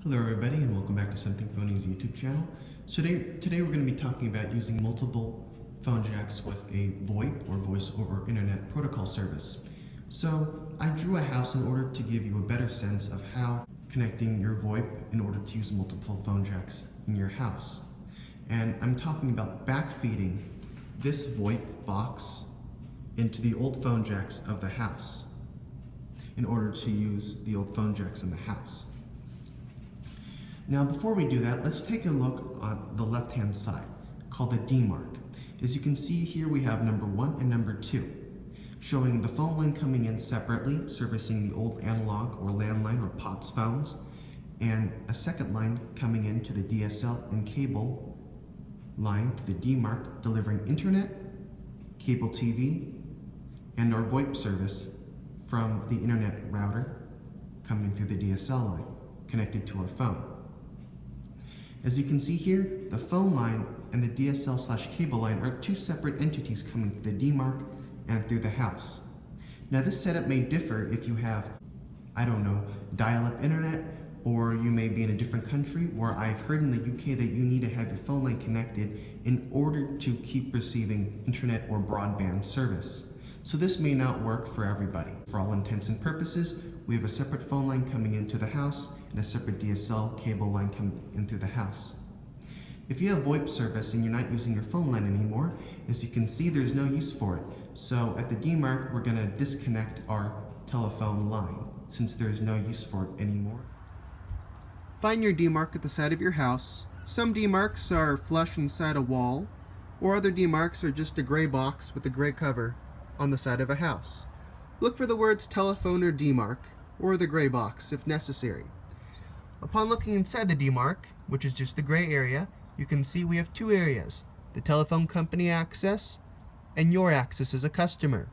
Hello everybody and welcome back to Something Phony's YouTube channel. So today we're going to be talking about using multiple phone jacks with a VoIP or Voice over Internet Protocol service. So I drew a house in order to give you a better sense of how connecting your VoIP in order to use multiple phone jacks in your house. And I'm talking about backfeeding this VoIP box into the old phone jacks of the house in order to use the old phone jacks in the house. Now before we do that, let's take a look on the left-hand side, called the D mark. As you can see here, we have number 1 and number 2, showing the phone line coming in separately, servicing the old analog or landline or POTS phones, and a second line coming into the DSL and cable line to the D mark, delivering internet, cable TV, and our VoIP service from the internet router coming through the DSL line, connected to our phone. As you can see here, the phone line and the DSL/cable line are two separate entities coming through the D mark and through the house. Now this setup may differ if you have, dial-up internet, or you may be in a different country, where I've heard in the UK that you need to have your phone line connected in order to keep receiving internet or broadband service. So this may not work for everybody. For all intents and purposes, we have a separate phone line coming into the house and a separate DSL cable line coming in through the house. If you have VoIP service and you're not using your phone line anymore, as you can see, there's no use for it. So at the D mark, we're going to disconnect our telephone line since there's no use for it anymore. Find your D mark at the side of your house. Some D marks are flush inside a wall, or other D marks are just a gray box with a gray cover on the side of a house. Look for the words telephone or D mark, or the gray box if necessary. Upon looking inside the D mark, which is just the gray area, you can see we have two areas: the telephone company access and your access as a customer.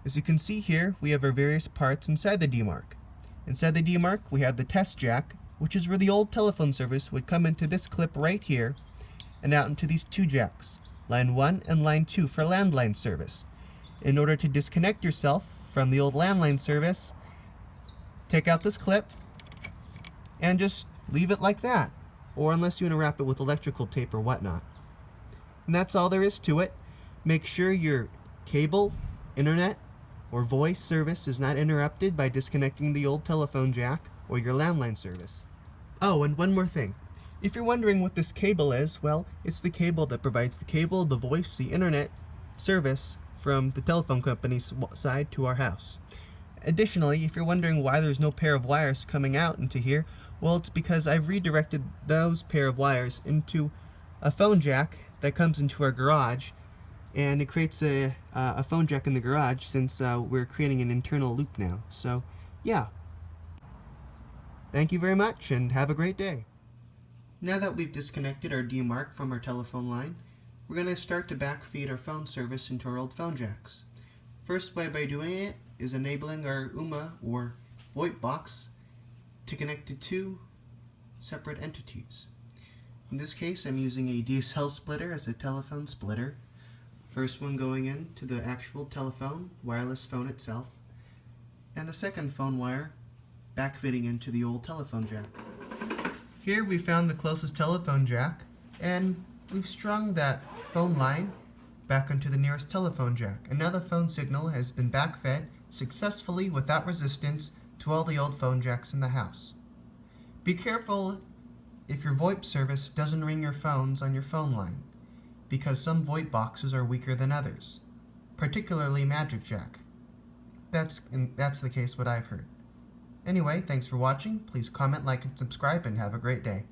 As you can see here, we have our various parts inside the D mark. Inside the D mark, we have the test jack, which is where the old telephone service would come into this clip right here and out into these two jacks, line 1 and line 2 for landline service. In order to disconnect yourself from the old landline service, take out this clip and just leave it like that, or unless you want to wrap it with electrical tape or whatnot. And that's all there is to it. Make sure your cable, internet, or voice service is not interrupted by disconnecting the old telephone jack or your landline service. Oh, and one more thing. If you're wondering what this cable is, well, it's the cable that provides the cable, the voice, the internet service from the telephone company's side to our house. Additionally, if you're wondering why there's no pair of wires coming out into here, well, it's because I've redirected those pair of wires into a phone jack that comes into our garage, and it creates a phone jack in the garage since we're creating an internal loop now. So, yeah. Thank you very much, and have a great day. Now that we've disconnected our D mark from our telephone line, we're going to start to backfeed our phone service into our old phone jacks. First way by doing it is enabling our Ooma or VoIP box to connect to two separate entities. In this case, I'm using a DSL splitter as a telephone splitter. First one going in to the actual telephone, wireless phone itself, and the second phone wire backfeeding into the old telephone jack. Here we found the closest telephone jack, and we've strung that phone line back onto the nearest telephone jack, and now the phone signal has been backfed successfully without resistance to all the old phone jacks in the house. Be careful if your VoIP service doesn't ring your phones on your phone line, because some VoIP boxes are weaker than others, particularly Magicjack. That's the case what I've heard. Anyway, thanks for watching. Please comment, like, and subscribe, and have a great day.